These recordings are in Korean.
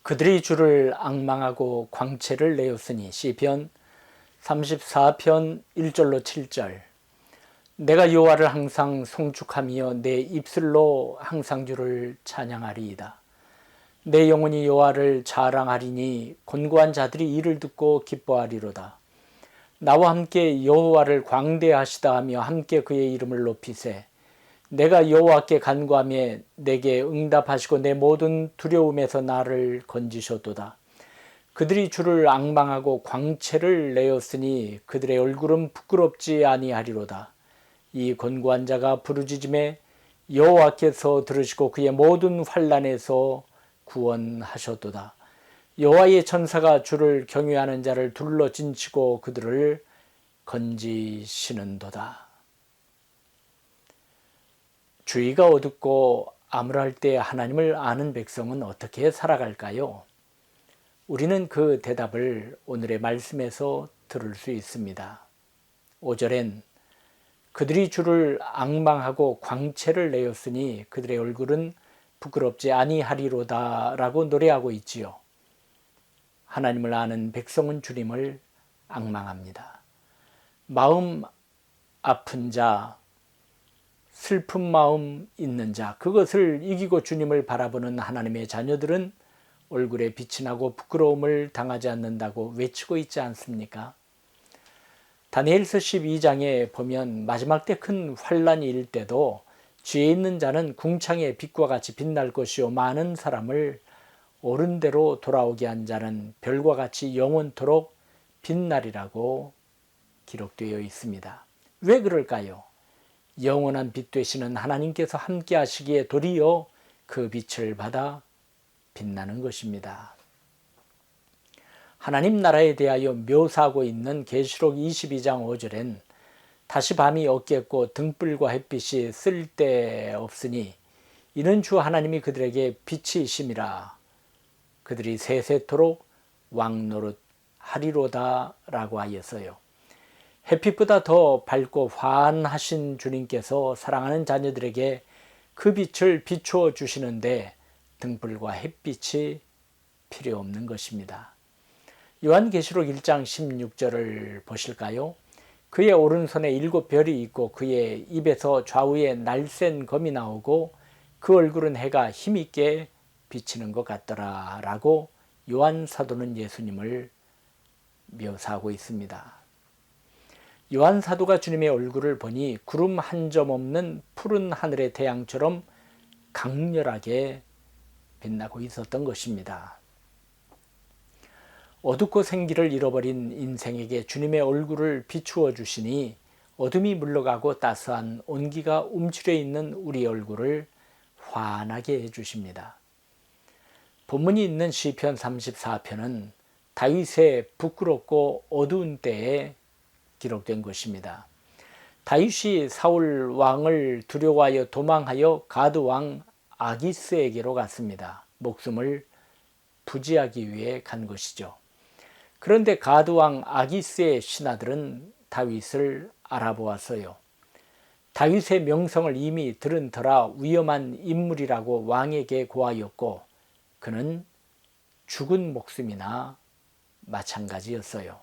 그들이 주를 앙망하고 광채를 내었으니 시편 34편 1절로 7절. 내가 여호와를 항상 송축하며 내 입술로 항상 주를 찬양하리이다. 내 영혼이 여호와를 자랑하리니 곤고한 자들이 이를 듣고 기뻐하리로다. 나와 함께 여호와를 광대하시다 하며 함께 그의 이름을 높이세. 내가 여호와께 간구하며 내게 응답하시고 내 모든 두려움에서 나를 건지셨도다. 그들이 주를 앙망하고 광채를 내었으니 그들의 얼굴은 부끄럽지 아니하리로다. 이 곤고한 자가 부르짖음에 여호와께서 들으시고 그의 모든 환난에서 구원하셨도다. 여호와의 천사가 주를 경외하는 자를 둘러 진치고 그들을 건지시는도다. 주의가 어둡고 암울할 때 하나님을 아는 백성은 어떻게 살아갈까요? 우리는 그 대답을 오늘의 말씀에서 들을 수 있습니다. 5절엔 그들이 주를 앙망하고 광채를 내었으니 그들의 얼굴은 부끄럽지 아니하리로다 라고 노래하고 있지요. 하나님을 아는 백성은 주님을 앙망합니다. 마음 아픈 자, 슬픈 마음 있는 자, 그것을 이기고 주님을 바라보는 하나님의 자녀들은 얼굴에 빛이 나고 부끄러움을 당하지 않는다고 외치고 있지 않습니까? 다니엘서 12장에 보면 마지막 때 큰 환란이 일 때도 지혜 있는 자는 궁창의 빛과 같이 빛날 것이요 많은 사람을 옳은 대로 돌아오게 한 자는 별과 같이 영원토록 빛나리라고 기록되어 있습니다. 왜 그럴까요? 영원한 빛 되시는 하나님께서 함께 하시기에 도리어 그 빛을 받아 빛나는 것입니다. 하나님 나라에 대하여 묘사하고 있는 계시록 22장 5절엔 다시 밤이 없겠고 등불과 햇빛이 쓸데없으니 이는 주 하나님이 그들에게 빛이심이라 그들이 세세토록 왕노릇 하리로다 라고 하였어요. 햇빛보다 더 밝고 환하신 주님께서 사랑하는 자녀들에게 그 빛을 비추어 주시는데 등불과 햇빛이 필요 없는 것입니다. 요한계시록 1장 16절을 보실까요? 그의 오른손에 7별이 있고 그의 입에서 좌우에 날쌘 검이 나오고 그 얼굴은 해가 힘있게 비치는 것 같더라 라고 요한 사도는 예수님을 묘사하고 있습니다. 요한 사도가 주님의 얼굴을 보니 구름 한 점 없는 푸른 하늘의 태양처럼 강렬하게 빛나고 있었던 것입니다. 어둡고 생기를 잃어버린 인생에게 주님의 얼굴을 비추어 주시니 어둠이 물러가고 따스한 온기가 움츠려 있는 우리 얼굴을 환하게 해주십니다. 본문이 있는 시편 34편은 다윗의 부끄럽고 어두운 때에 기록된 것입니다. 다윗이 사울 왕을 두려워하여 도망하여 가드 왕 아기스에게로 갔습니다. 목숨을 부지하기 위해 간 것이죠. 그런데 가드 왕 아기스의 신하들은 다윗을 알아보았어요. 다윗의 명성을 이미 들은 터라 위험한 인물이라고 왕에게 고하였고 그는 죽은 목숨이나 마찬가지였어요.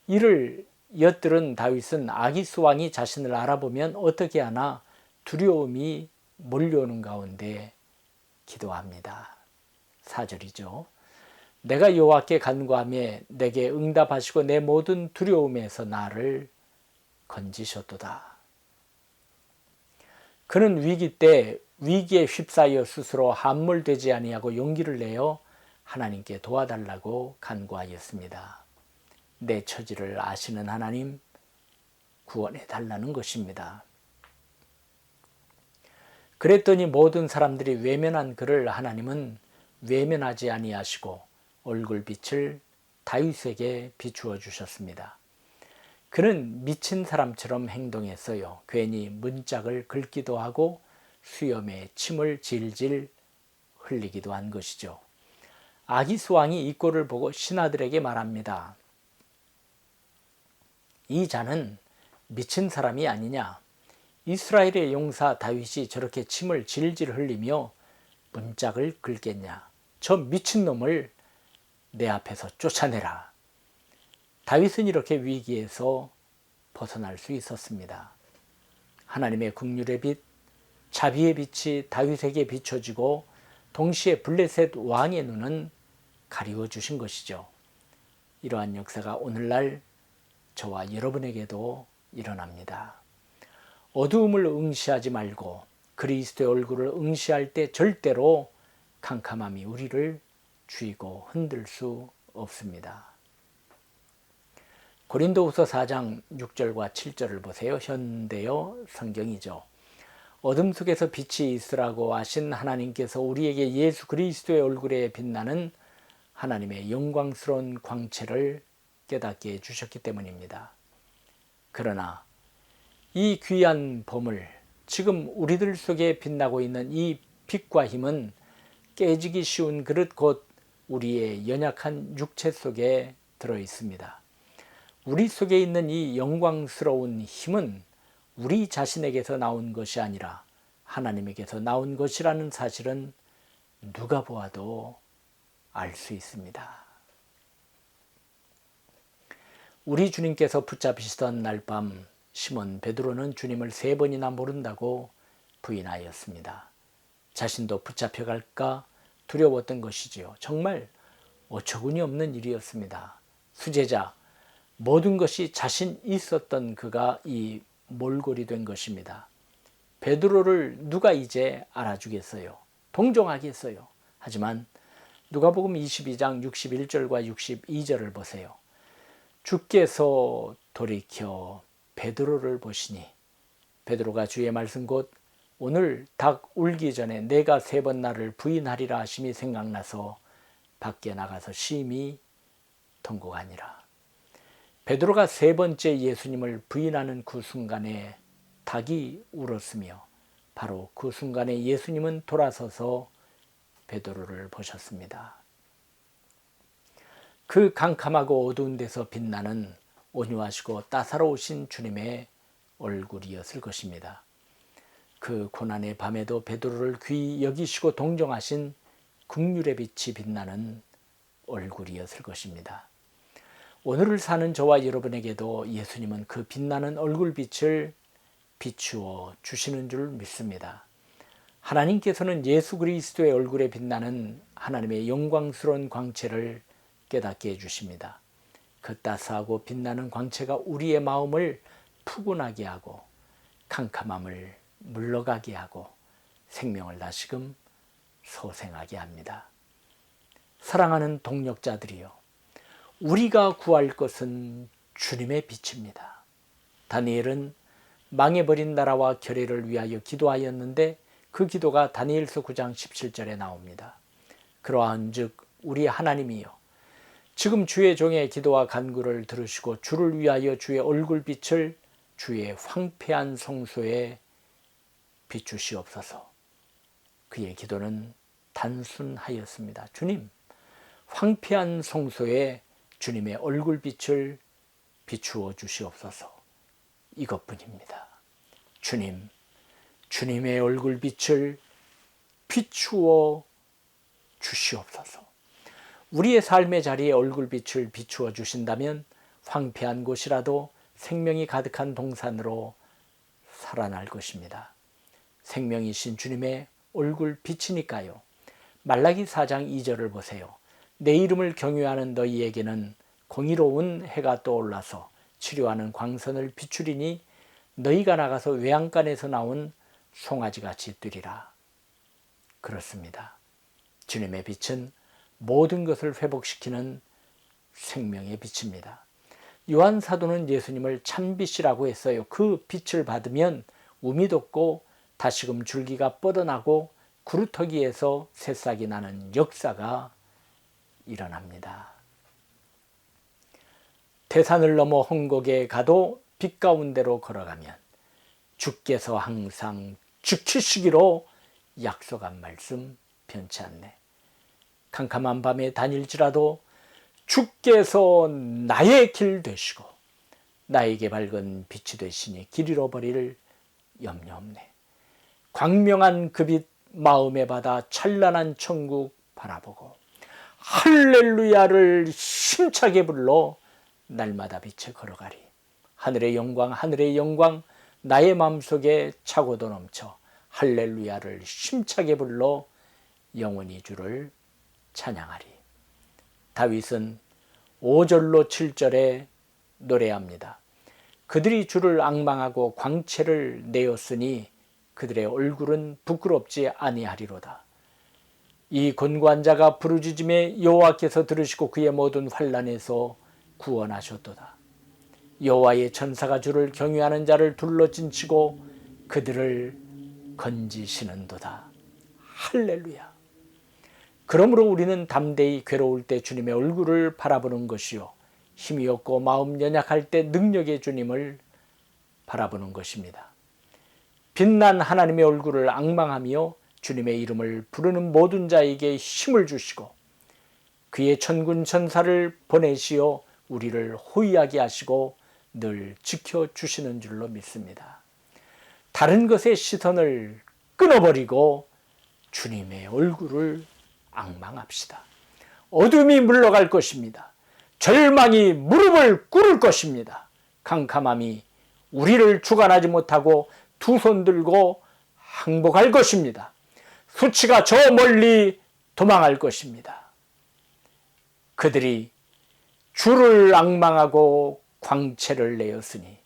이를 엿들은 다윗은 아기스 왕이 자신을 알아보면 어떻게 하나 두려움이 몰려오는 가운데 기도합니다. 4절이죠. 내가 여호와께 간구하며 내게 응답하시고 내 모든 두려움에서 나를 건지셨도다. 그는 위기 때 위기에 휩싸여 스스로 함몰되지 아니하고 용기를 내어 하나님께 도와달라고 간구하였습니다. 내 처지를 아시는 하나님 구원해 달라는 것입니다. 그랬더니 모든 사람들이 외면한 그를 하나님은 외면하지 아니하시고 얼굴빛을 다윗에게 비추어 주셨습니다. 그는 미친 사람처럼 행동했어요. 괜히 문짝을 긁기도 하고 수염에 침을 질질 흘리기도 한 것이죠. 아기스 왕이 이 꼴을 보고 신하들에게 말합니다. 이 자는 미친 사람이 아니냐? 이스라엘의 용사 다윗이 저렇게 침을 질질 흘리며 문짝을 긁겠냐? 저 미친놈을 내 앞에서 쫓아내라. 다윗은 이렇게 위기에서 벗어날 수 있었습니다. 하나님의 긍휼의 빛, 자비의 빛이 다윗에게 비춰지고 동시에 블레셋 왕의 눈은 가리워 주신 것이죠. 이러한 역사가 오늘날 저와 여러분에게도 일어납니다. 어두움을 응시하지 말고 그리스도의 얼굴을 응시할 때 절대로 캄캄함이 우리를 쥐고 흔들 수 없습니다. 고린도후서 4장 6절과 7절을 보세요. 현대어 성경이죠. 어둠 속에서 빛이 있으라고 하신 하나님께서 우리에게 예수 그리스도의 얼굴에 빛나는 하나님의 영광스러운 광채를 깨닫게 해주셨기 때문입니다. 그러나 이 귀한 보물, 지금 우리들 속에 빛나고 있는 이 빛과 힘은 깨지기 쉬운 그릇 곧 우리의 연약한 육체 속에 들어 있습니다. 우리 속에 있는 이 영광스러운 힘은 우리 자신에게서 나온 것이 아니라 하나님에게서 나온 것이라는 사실은 누가 보아도 알 수 있습니다. 우리 주님께서 붙잡히시던 날 밤 시몬 베드로는 주님을 3번이나 모른다고 부인하였습니다. 자신도 붙잡혀갈까 두려웠던 것이지요. 정말 어처구니 없는 일이었습니다. 수제자, 모든 것이 자신 있었던 그가 이 몰골이 된 것입니다. 베드로를 누가 이제 알아주겠어요? 동정하겠어요? 하지만 누가복음 22장 61절과 62절을 보세요. 주께서 돌이켜 베드로를 보시니 베드로가 주의 말씀 곧 오늘 닭 울기 전에 내가 3번 나를 부인하리라 하심이 생각나서 밖에 나가서 심히 통곡하니라. 베드로가 3번째 예수님을 부인하는 그 순간에 닭이 울었으며 바로 그 순간에 예수님은 돌아서서 베드로를 보셨습니다. 그 캄캄하고 어두운 데서 빛나는 온유하시고 따사로우신 주님의 얼굴이었을 것입니다. 그 고난의 밤에도 베드로를 귀히 여기시고 동정하신 긍휼의 빛이 빛나는 얼굴이었을 것입니다. 오늘을 사는 저와 여러분에게도 예수님은 그 빛나는 얼굴빛을 비추어 주시는 줄 믿습니다. 하나님께서는 예수 그리스도의 얼굴에 빛나는 하나님의 영광스러운 광채를 깨닫게 해주십니다. 그 따스하고 빛나는 광채가 우리의 마음을 푸근하게 하고 캄캄함을 물러가게 하고 생명을 다시금 소생하게 합니다. 사랑하는 동역자들이여, 우리가 구할 것은 주님의 빛입니다. 다니엘은 망해버린 나라와 결의를 위하여 기도하였는데 그 기도가 다니엘서 9장 17절에 나옵니다. 그러한즉 우리 하나님이여, 지금 주의 종의 기도와 간구를 들으시고 주를 위하여 주의 얼굴빛을 주의 황폐한 성소에 비추시옵소서. 그의 기도는 단순하였습니다. 주님, 황폐한 성소에 주님의 얼굴빛을 비추어 주시옵소서. 이것뿐입니다. 주님, 주님의 얼굴빛을 비추어 주시옵소서. 우리의 삶의 자리에 얼굴빛을 비추어 주신다면 황폐한 곳이라도 생명이 가득한 동산으로 살아날 것입니다. 생명이신 주님의 얼굴빛이니까요. 말라기 4장 2절을 보세요. 내 이름을 경외하는 너희에게는 공의로운 해가 떠올라서 치료하는 광선을 비추리니 너희가 나가서 외양간에서 나온 송아지같이 뛰리라. 그렇습니다. 주님의 빛은 모든 것을 회복시키는 생명의 빛입니다. 요한 사도는 예수님을 참빛이라고 했어요. 그 빛을 받으면 um이 돋고 다시금 줄기가 뻗어나고 구루터기에서 새싹이 나는 역사가 일어납니다. 태산을 넘어 헝곡에 가도 빛 가운데로 걸어가면 주께서 항상 지키시기로 약속한 말씀 변치 않네. 캄캄한 밤에 다닐지라도 주께서 나의 길 되시고 나에게 밝은 빛이 되시니 길 잃어버릴 염려 없네. 광명한 그 빛 마음에 받아 찬란한 천국 바라보고 할렐루야를 힘차게 불러 날마다 빛에 걸어가리. 하늘의 영광 하늘의 영광 나의 마음속에 차고도 넘쳐 할렐루야를 힘차게 불러 영원히 주를 찬양하리. 다윗은 5절로 7절에 노래합니다. 그들이 주를 앙망하고 광채를 내었으니 그들의 얼굴은 부끄럽지 아니하리로다. 이 곤고한 자가 부르짖음에 여호와께서 들으시고 그의 모든 환난에서 구원하셨도다. 여호와의 천사가 주를 경외하는 자를 둘러진치고 그들을 건지시는도다. 할렐루야. 그러므로 우리는 담대히 괴로울 때 주님의 얼굴을 바라보는 것이요 힘이 없고 마음 연약할 때 능력의 주님을 바라보는 것입니다. 빛난 하나님의 얼굴을 앙망하며 주님의 이름을 부르는 모든 자에게 힘을 주시고 그의 천군 천사를 보내시어 우리를 호위하게 하시고 늘 지켜주시는 줄로 믿습니다. 다른 것의 시선을 끊어버리고 주님의 얼굴을 앙망합시다. 어둠이 물러갈 것입니다. 절망이 무릎을 꿇을 것입니다. 캄캄함이 우리를 주관하지 못하고 두 손 들고 항복할 것입니다. 수치가 저 멀리 도망할 것입니다. 그들이 주를 앙망하고 광채를 내었으니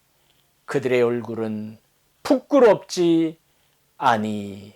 그들의 얼굴은 부끄럽지 아니하리로다.